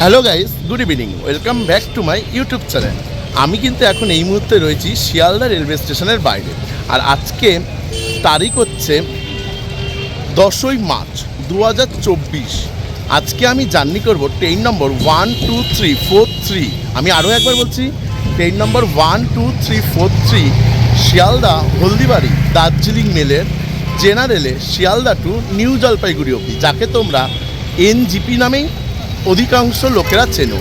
Hello guys, good evening, welcome back to my YouTube channel. আমি কিন্তু এখন এই মুহূর্তে রয়েছি শিয়ালদা রেলওয়ে স্টেশনের বাইরে। আর আজকে তারিখ হচ্ছে 10ই মার্চ 2024। আজকে আমি জার্নি করব ট্রেন নম্বর 12343। আমি আরও একবার বলছি, ট্রেন নম্বর 12343 শিয়ালদা হলদিবাড়ি দার্জিলিং মেলের জেনারেলে শিয়ালদা টু নিউ জলপাইগুড়ি অবধি, যাকে তোমরা এনজিপি নামেই অধিকাংশ লোকেরা চেনো।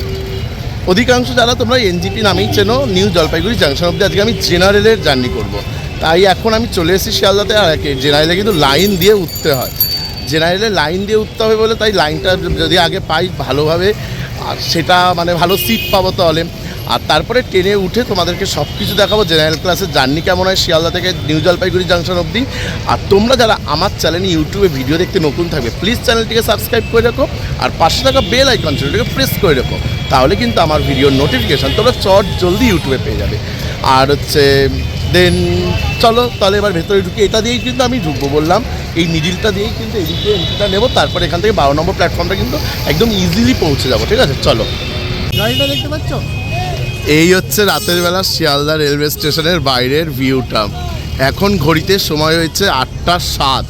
অধিকাংশ যারা তোমরা এনজিপি নামেই চেনো, নিউ জলপাইগুড়ি জাংশন অবধি আজকে আমি জেনারেলের জার্নি করব। তাই এখন আমি চলে এসেছি শিয়ালদাতে। আর জেনারেলে কিন্তু লাইন দিয়ে উঠতে হয়, জেনারেলে লাইন দিয়ে উঠতে হবে বলে, তাই লাইনটা যদি আগে পাই ভালোভাবে, আর সেটা মানে ভালো সিট পাবো তাহলে। আর তারপরে ট্রেনে উঠে তোমাদেরকে সব কিছু দেখাবো, জেনারেল ক্লাসের জার্নি কেমন হয় শিয়ালদা থেকে নিউ জলপাইগুড়ি জাংশন অবধি। আর তোমরা যারা আমার চ্যানেলে ইউটিউবে ভিডিও দেখতে নতুন থাকবে, প্লিজ চ্যানেলটিকে সাবস্ক্রাইব করে রাখো, আর পাশে থাকা বেল আইকন সেটাকে প্রেস করে রাখো, তাহলে কিন্তু আমার ভিডিওর নোটিফিকেশান তোমরা জলদি ইউটিউবে পেয়ে যাবে। আর দেন চলো তাহলে এবার ভেতরে ঢুকে, এটা দিয়েই কিন্তু আমি ঢুকবো বললাম, এই মিডিলটা দিয়েই কিন্তু এদিকে এন্ট্রিটা নেবো, তারপরে এখান থেকে 12 নম্বর প্ল্যাটফর্মটা কিন্তু একদম ইজিলি পৌঁছে যাবো। ঠিক আছে, চলো। গাড়িটা দেখতে পাচ্ছ? এই হচ্ছে রাতের বেলা শিয়ালদা রেলওয়ে স্টেশনের বাইরের ভিউটা। এখন ঘড়িতে সময় হয়েছে 8:07।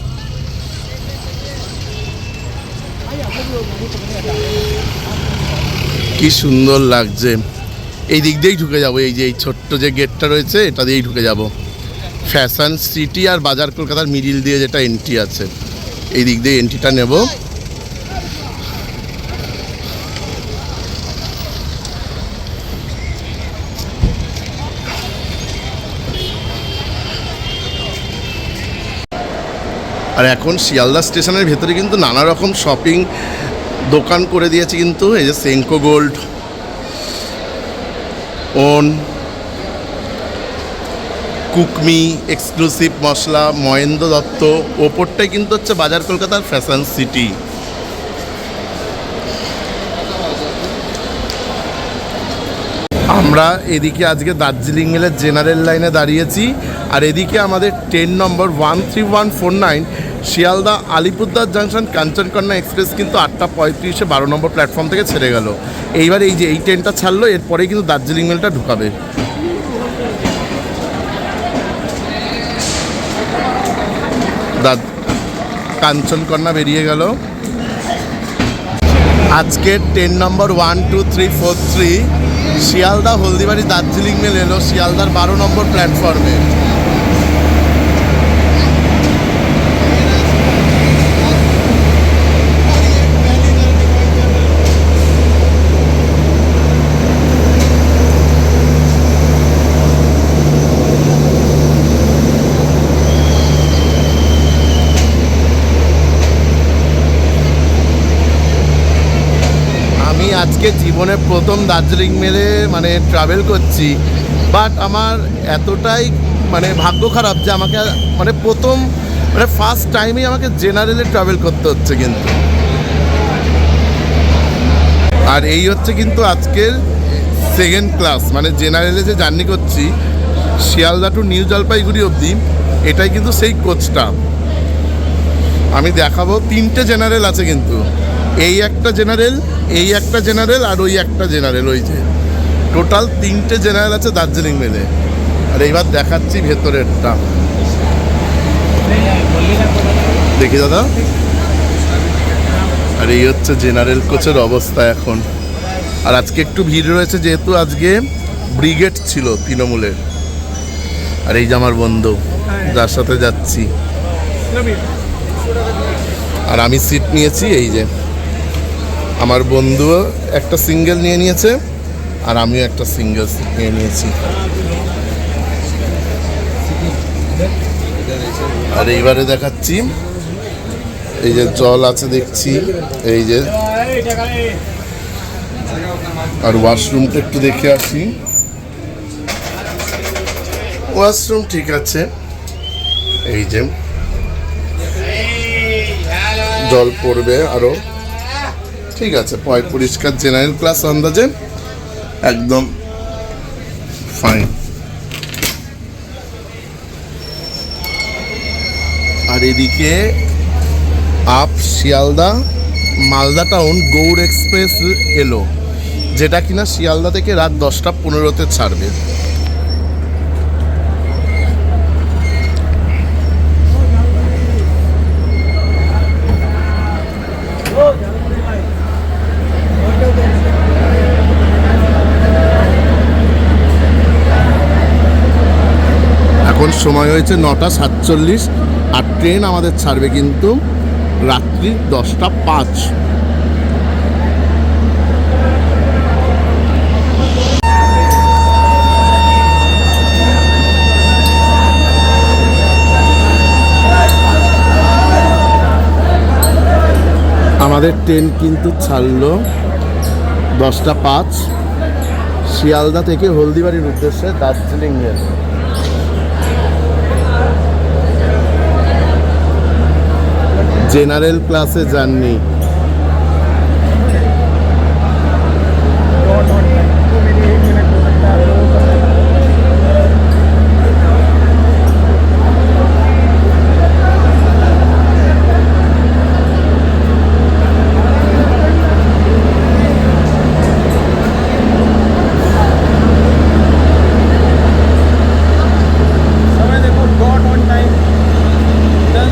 কি সুন্দর লাগছে। এই দিক দিয়েই ঢুকে যাবো, এই যে এই ছোট্ট যে গেটটা রয়েছে এটা দিয়েই ঢুকে যাব। ফ্যাশন সিটি আর বাজার কলকাতার মিডিল দিয়ে যেটা এন্ট্রি আছে, এই দিক দিয়ে এন্ট্রিটা নেব। আর এখন শিয়ালদা স্টেশনের ভেতরে কিন্তু নানা রকম শপিং দোকান করে দিয়েছে কিন্তু, এই যে সেঙ্কো গোল্ড, ওন, কুকমি, এক্সক্লুসিভ মশলা, মহেন্দ্র দত্ত, ওপরটাই কিন্তু হচ্ছে বাজার কলকাতার ফ্যাশন সিটি। আমরা এদিকে আজকে দার্জিলিং মেলের জেনারেল লাইনে দাঁড়িয়েছি, আর এদিকে আমাদের train number 13149 Sealdah Alipurduar junction Kanchankanya express কিন্তু 8:35-এ 12 নম্বর প্ল্যাটফর্ম থেকে ছেড়ে গেল। এইবার এই যে এই ট্রেনটা ছাড়লো, এরপরেই কিন্তু দার্জিলিং মেলটা ঢুকাবে। কাঞ্চনকন্যা বেরিয়ে গেল। আজকের train number 12343 Sealdah Haldibari Darjeeling mail এলো শিয়ালদার 12 নম্বর প্ল্যাটফর্মে। আজকে জীবনে প্রথম দার্জিলিং মেলে মানে ট্রাভেল করছি, বাট আমার এতটাই মানে ভাগ্য খারাপ যে আমাকে মানে প্রথম মানে ফার্স্ট টাইমেই আমাকে জেনারেলে ট্রাভেল করতে হচ্ছে কিন্তু। আর এই হচ্ছে কিন্তু আজকের সেকেন্ড ক্লাস, মানে জেনারেলে যে জার্নি করছি শিয়ালদা টু নিউ জলপাইগুড়ি অবধি, এটাই কিন্তু সেই কোচটা। আমি দেখাবো 3টে জেনারেল আছে কিন্তু, এই একটা জেনারেল, এই একটা জেনারেল, আর ওই একটা জেনারেল, ওই যে টোটাল 3টে জেনারেল আছে দার্জিলিং মেলে। আর এইবার দেখাচ্ছি ভেতরেরটা, দেখি দাদা। আর এই হচ্ছে জেনারেল কোচের অবস্থা এখন। আর আজকে একটু ভিড় রয়েছে যেহেতু আজকে ব্রিগেড ছিল তৃণমূলের। আর এই যে আমার বন্ধু যার সাথে যাচ্ছি, আর আমি সিট নিয়েছি, এই যে আমার বন্ধুও একটা সিঙ্গেল নিয়ে নিয়েছে, আর আমিও একটা সিঙ্গেল সিট নিয়ে নিয়েছি। আর এইবারে দেখাচ্ছি, এই যে জল আছে দেখছি, এই যে, আর ওয়াশরুমটা একটু দেখে আসি। ওয়াশরুম ঠিক আছে, এই যে জল পড়বে আরো, ঠিক আছে, পরিষ্কার জেনারেল ক্লাস আন্দাজে একদম ফাইন। আর এদিকে up Sealdah Malda town Gour express এলো, যেটা কিনা শিয়ালদা থেকে রাত 10:15-তে ছাড়বে। এখন সময় হয়েছে 9:47, আর ট্রেন আমাদের ছাড়বে কিন্তু রাত্রি 10:05। আমাদের ট্রেন কিন্তু ছাড়লো 10:05 শিয়ালদা থেকে হলদিবাড়ির উদ্দেশ্যে দার্জিলিংয়ের। জেনারেল ক্লাসে জার্নি।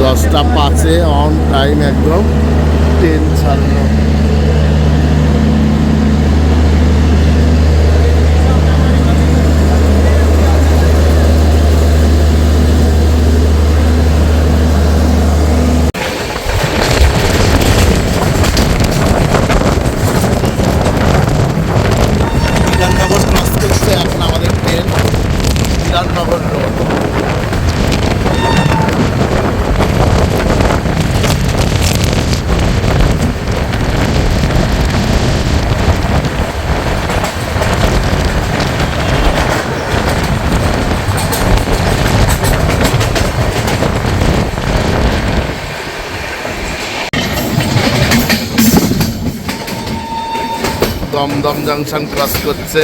দশটা পাঁচে অন টাইম একদম ট্রেন ছাড়লো। বিধাননগর ক্রস করছে এখন আমাদের train, Bidhannagar road. Dum Dum junction cross করছে।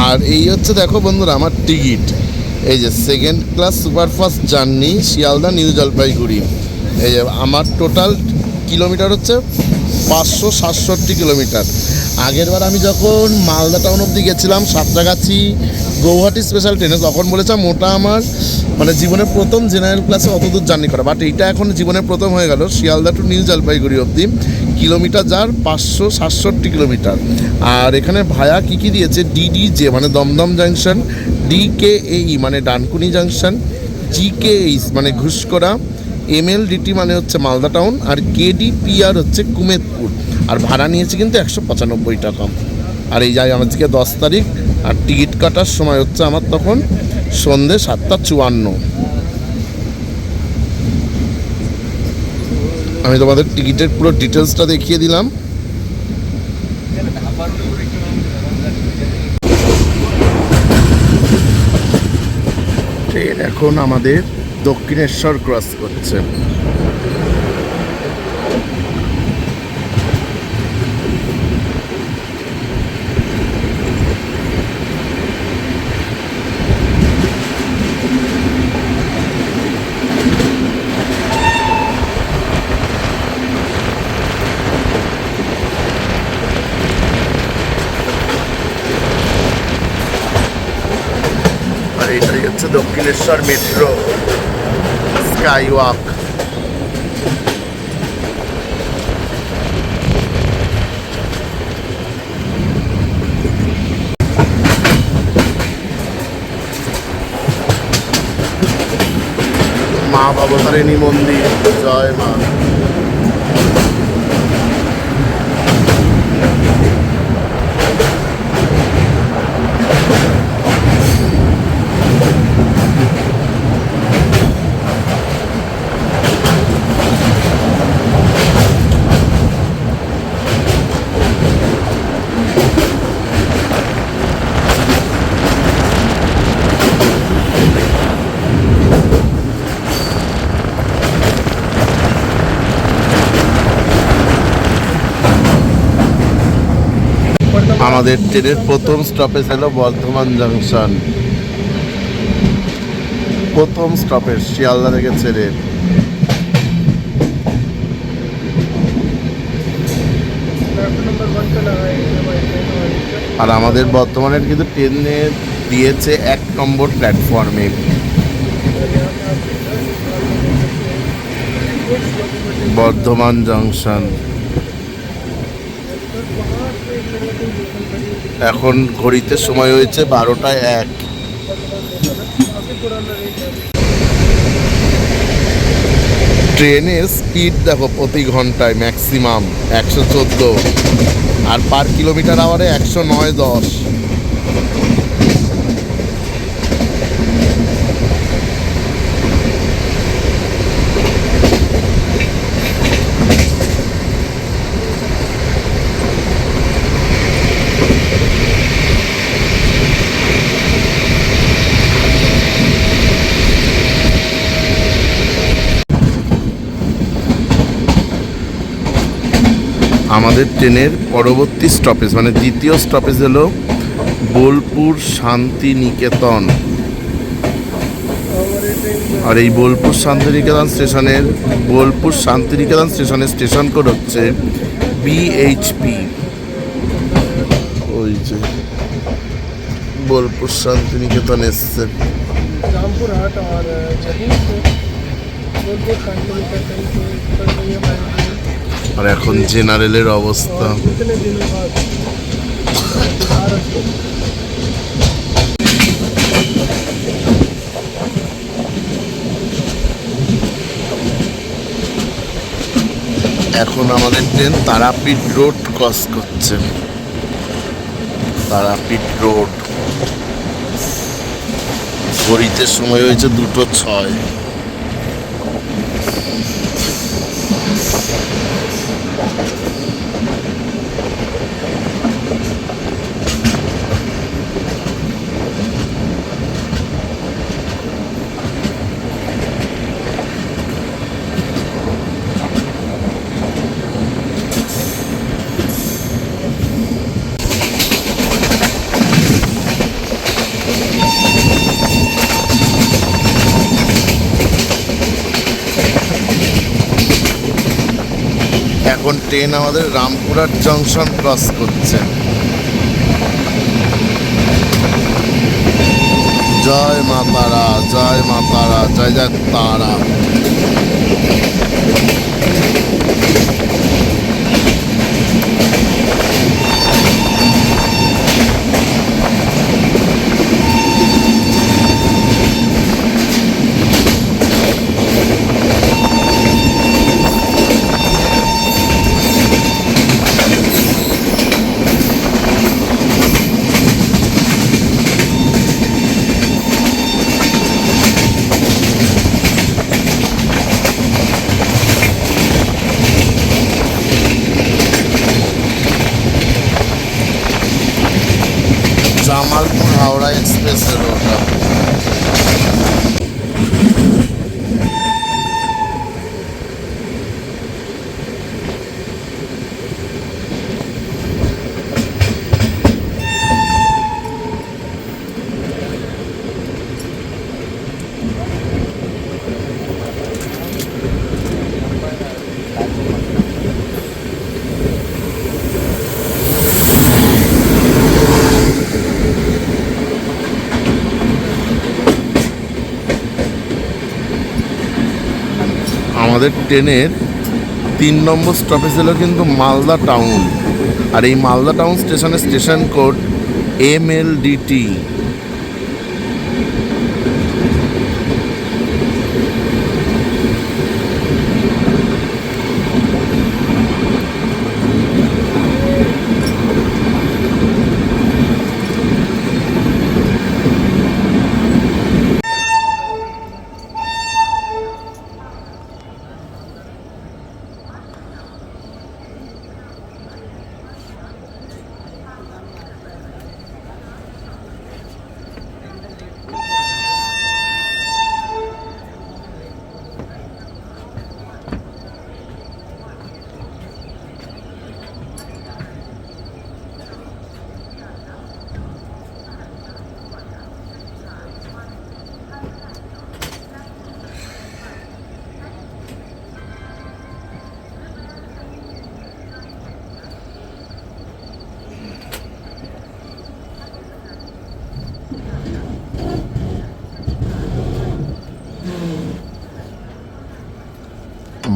আর এই হচ্ছে দেখো বন্ধুরা আমার টিকিট, এই যে second class superfast journey Sealdah new Jalpaiguri. এই যে আমার টোটাল কিলোমিটার হচ্ছে 567 কিলোমিটার। আগেরবার আমি যখন মালদা টাউন অবধি গেছিলাম সাঁতরাগাছি গৌহাটি স্পেশাল ট্রেনে, তখন বলেছিলাম ওটা আমার মানে জীবনের প্রথম জেনারেল ক্লাসে অত দূর জার্নি করা, বাট এইটা এখন জীবনের প্রথম হয়ে গেল শিয়ালদা টু নিউ জলপাইগুড়ি অবধি। কিলোমিটার যার 567 কিলোমিটার। আর এখানে ভায়া কী কী দিয়েছে, ডিডিজে মানে দমদম জাংশন, ডিকেএই মানে ডানকুনি জাংশন, জিকেএইচ মানে ঘুষকরা, এমএলডিটি মানে হচ্ছে মালদা টাউন, আর কেডিপিআর হচ্ছে কুমেদপুর। আর ভাড়া নিয়েছে কিন্তু 195 টাকা। আর এই যাই আমাদেরকে 10 তারিখ, আর টিকিট কাটার সময় হচ্ছে আমার তখন সন্ধ্যে 7:54। আমি তোমাদের টিকিটের পুরো ডিটেলসটা দেখিয়ে দিলাম। ট্রেন এখন আমাদের দক্ষিণেশ্বর ক্রস করছে। আর এটাই হচ্ছে দক্ষিণেশ্বর মেট্রো স্কাই ওয়াক। মা ভবতারিণী মন্দির, জয় মা। আমাদের ট্রেনের প্রথম স্টপেজ হলো বর্ধমান জংশন। প্রথম স্টপেজ শিয়ালদা থেকে ছেড়ে। আর আমাদের বর্তমানে কিন্তু ট্রেনে দিয়েছে 1 নম্বর প্ল্যাটফর্মে। বর্ধমান জংশন। এখন ঘড়িতে সময় হয়েছে 12টা 1। ট্রেনের স্পিড দেখো প্রতি ঘন্টায় ম্যাক্সিমাম 114, আর পার কিলোমিটার আওয়ারে 109-10। আমাদের ট্রেনের পরবর্তী স্টপেজ মানে দ্বিতীয় স্টপেজ হলো বোলপুর শান্তিনিকেতন। আর এই বোলপুর শান্তিনিকেতন স্টেশনের স্টেশন কোড হচ্ছে BHP। ওই যে বোলপুর শান্তিনিকেতন এসছে। আর এখন জেনারেলের অবস্থা। এখন আমাদের ট্রেন তারাপীঠ রোড ক্রস করছে। তারাপীঠ রোড। ঘড়িতে সময় হয়েছে 2:06। এখন ট্রেন আমাদের রামপুরহাট জংশন ক্রস করছে। জয় মা তারা, জয় মা তারা, জয় জয় তারা। জামালপুর হাওড়া এক্সপ্রেসের ওটা। আমাদের ট্রেনের 3 নম্বর স্টপেজ হলো কিন্তু মালদা টাউন। আর এই মালদা টাউন স্টেশনের station code MLDT।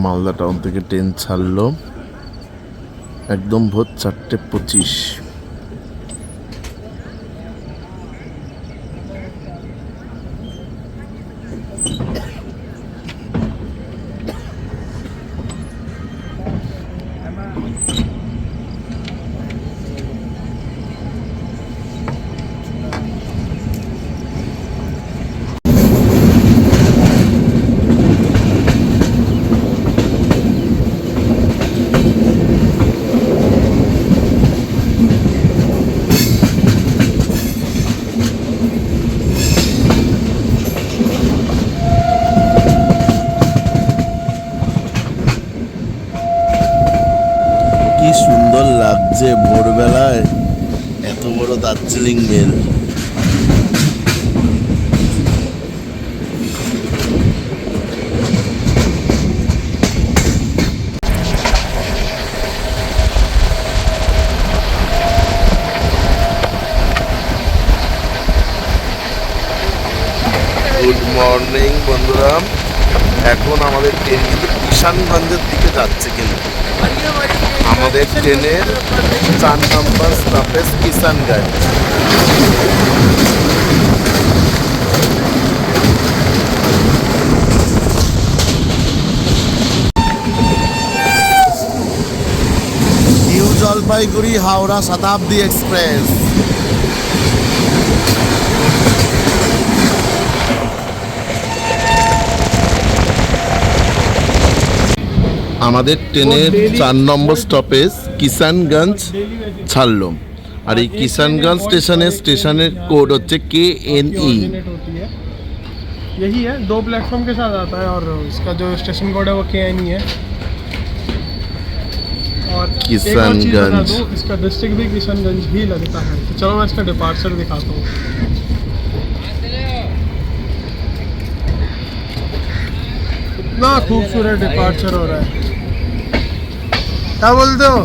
Malda town থেকে ট্রেন ছাড়লো একদম ভোর 4:25। কি সুন্দর লাগছে ভোরবেলায় এত বড় দার্জিলিং মেল। গুড মর্নিং বন্ধুরা, এখন আমাদের ট্রেন কিন্তু কিষানগঞ্জের দিকে যাচ্ছে। কিন্তু আমাদের ট্রেনের 4 নম্বর স্টপেজ কিষানগঞ্জ। নিউ জলপাইগুড়ি হাওড়া শতাব্দী এক্সপ্রেস। আমাদের ট্রেনের 4 নম্বর স্টপেজ কিষানগঞ্জ ছাড়লো। আর এই কিষানগঞ্জ স্টেশনের কোড হচ্ছে KNE। यही है, 2 प्लेटफॉर्म के साथ आता है और इसका जो स्टेशन कोड है वो KNE है। और किशनगंज, इसका डिस्ट्रिक्ट भी किशनगंज ही लगता है। तो चलो मैं इसका डिपार्चर दिखाता हूँ। इतना खूबसूरत डिपार्चर हो रहा है, क्या बोलते हो?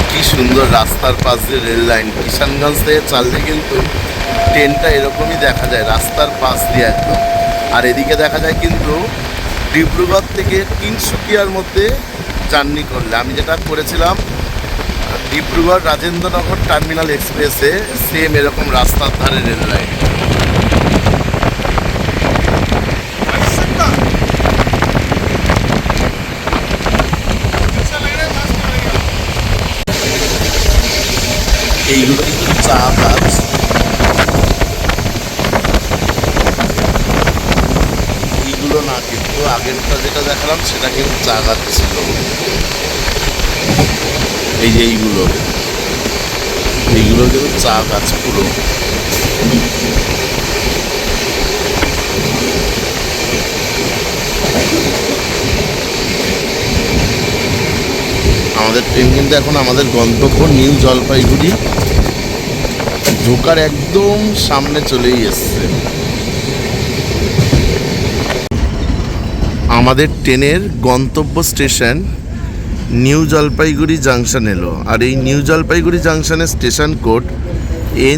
কি সুন্দর রাস্তার পাশ দিয়ে রেল লাইন। কিষানগঞ্জ থেকে চাললে কিন্তু ট্রেনটা এরকমই দেখা যায় রাস্তার পাশ দিয়ে একদম। আর এদিকে দেখা যায় কিন্তু ডিব্রুগড় থেকে তিনসুকিয়ার মধ্যে জার্নি করলে, আমি যেটা করেছিলাম ডিব্রুগড় রাজেন্দ্রনগর টার্মিনাল এক্সপ্রেসে, সেম এরকম রাস্তার ধারে রেল লাইন। এইগুলো কিন্তু চা গাছ। এইগুলো না, কিন্তু আগেরটা যেটা দেখালাম সেটা কিন্তু চা গাছ ছিল। এই যে এইগুলো কিন্তু চা গাছ পুরো। আমাদের ট্রেন কিন্তু এখন আমাদের গন্তব্য নিউ জলপাইগুড়ি ঢোকার একদম সামনে চলেই এসছে। আমাদের ট্রেনের গন্তব্য স্টেশন নিউ জলপাইগুড়ি জাংশন এলো। আর এই নিউ জলপাইগুড়ি জাংশনের স্টেশন কোড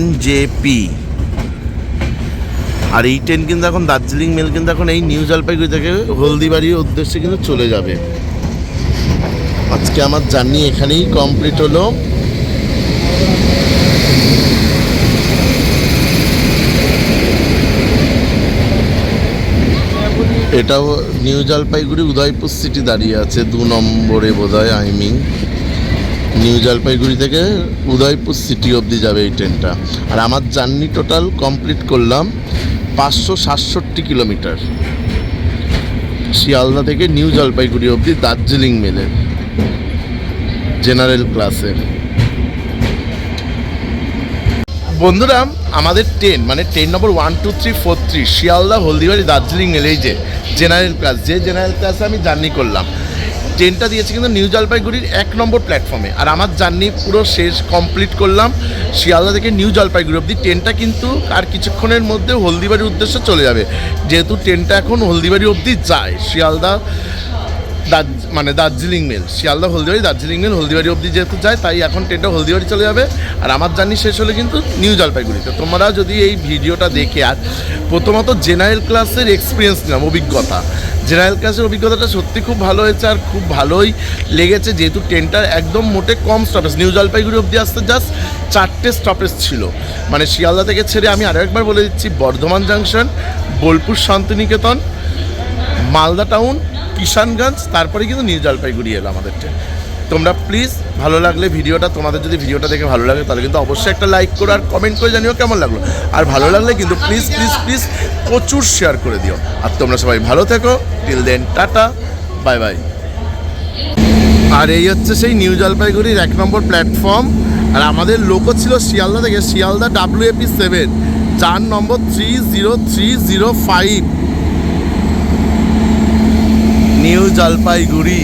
NJP। আর এই ট্রেন কিন্তু এখন দার্জিলিং মেল কিন্তু এখন এই নিউ জলপাইগুড়ি থেকে হলদিবাড়ির উদ্দেশ্যে কিন্তু চলে যাবে। আজকে আমার জার্নি এখানেই কমপ্লিট হলো। এটাও নিউ জলপাইগুড়ি উদয়পুর সিটি দাঁড়িয়ে আছে 2 নম্বরে বোধহয়। নিউ জলপাইগুড়ি থেকে উদয়পুর সিটি অবধি যাবে এই ট্রেনটা। আর আমার জার্নি টোটাল কমপ্লিট করলাম 567 কিলোমিটার শিয়ালদা থেকে নিউ জলপাইগুড়ি অবধি দার্জিলিং মেলে জেনারেল ক্লাসে। বন্ধুরা আমাদের ট্রেন মানে ট্রেন নম্বর 1 2 3 4 3 শিয়ালদা হলদিবাড়ি দার্জিলিং মেলে, এই যে জেনারেল ক্লাস, যে জেনারেল ক্লাসে আমি জার্নি করলাম, ট্রেনটা দিয়েছে কিন্তু নিউ জলপাইগুড়ির 1 নম্বর প্ল্যাটফর্মে। আর আমার জার্নি পুরো শেষ কমপ্লিট করলাম শিয়ালদা থেকে নিউ জলপাইগুড়ি অবধি। ট্রেনটা কিন্তু আর কিছুক্ষণের মধ্যে হলদিবাড়ির উদ্দেশ্যে চলে যাবে, যেহেতু ট্রেনটা এখন হলদিবাড়ি অবধি যায়। শিয়ালদা মানে দার্জিলিং মেল, শিয়ালদা হলদিবাড়ি দার্জিলিং মেল হলদিবাড়ি অবধি যেহেতু যায়, তাই এখন ট্রেনটা হলদিবাড়ি চলে যাবে। আর আমার জার্নি শেষ হলে কিন্তু নিউ জলপাইগুড়িতে। তোমরা যদি এই ভিডিওটা দেখে, আর প্রথমত জেনারেল ক্লাসের এক্সপিরিয়েন্স নিলাম, অভিজ্ঞতা, জেনারেল ক্লাসের অভিজ্ঞতাটা সত্যি খুব ভালো হয়েছে আর খুব ভালোই লেগেছে, যেহেতু ট্রেনটার একদম মোটে কম স্টপেজ, নিউ জলপাইগুড়ি অবধি আসতে জাস্ট 4টে স্টপেজ ছিল। মানে শিয়ালদা থেকে ছেড়ে, আমি আরও একবার বলে দিচ্ছি, বর্ধমান জাংশন, বোলপুর শান্তিনিকেতন, মালদা টাউন, কিষানগঞ্জ, তারপরে কিন্তু নিউ জলপাইগুড়ি এলো আমাদের ট্রেন। তোমরা প্লিজ ভালো লাগলে ভিডিওটা, তোমাদের যদি ভিডিওটা দেখে ভালো লাগে তাহলে কিন্তু অবশ্যই একটা লাইক করো আর কমেন্ট করে জানিও কেমন লাগলো। আর ভালো লাগলে কিন্তু প্লিজ প্লিজ প্লিজ প্রচুর শেয়ার করে দিও। আর তোমরা সবাই ভালো থেকো, till then tata, bye bye. আর এই হচ্ছে সেই নিউ জলপাইগুড়ির 1 নম্বর প্ল্যাটফর্ম। আর আমাদের লোকও ছিল শিয়ালদা থেকে, শিয়ালদা WAP7, যার নম্বর 30305, নিউ জলপাইগুড়ি।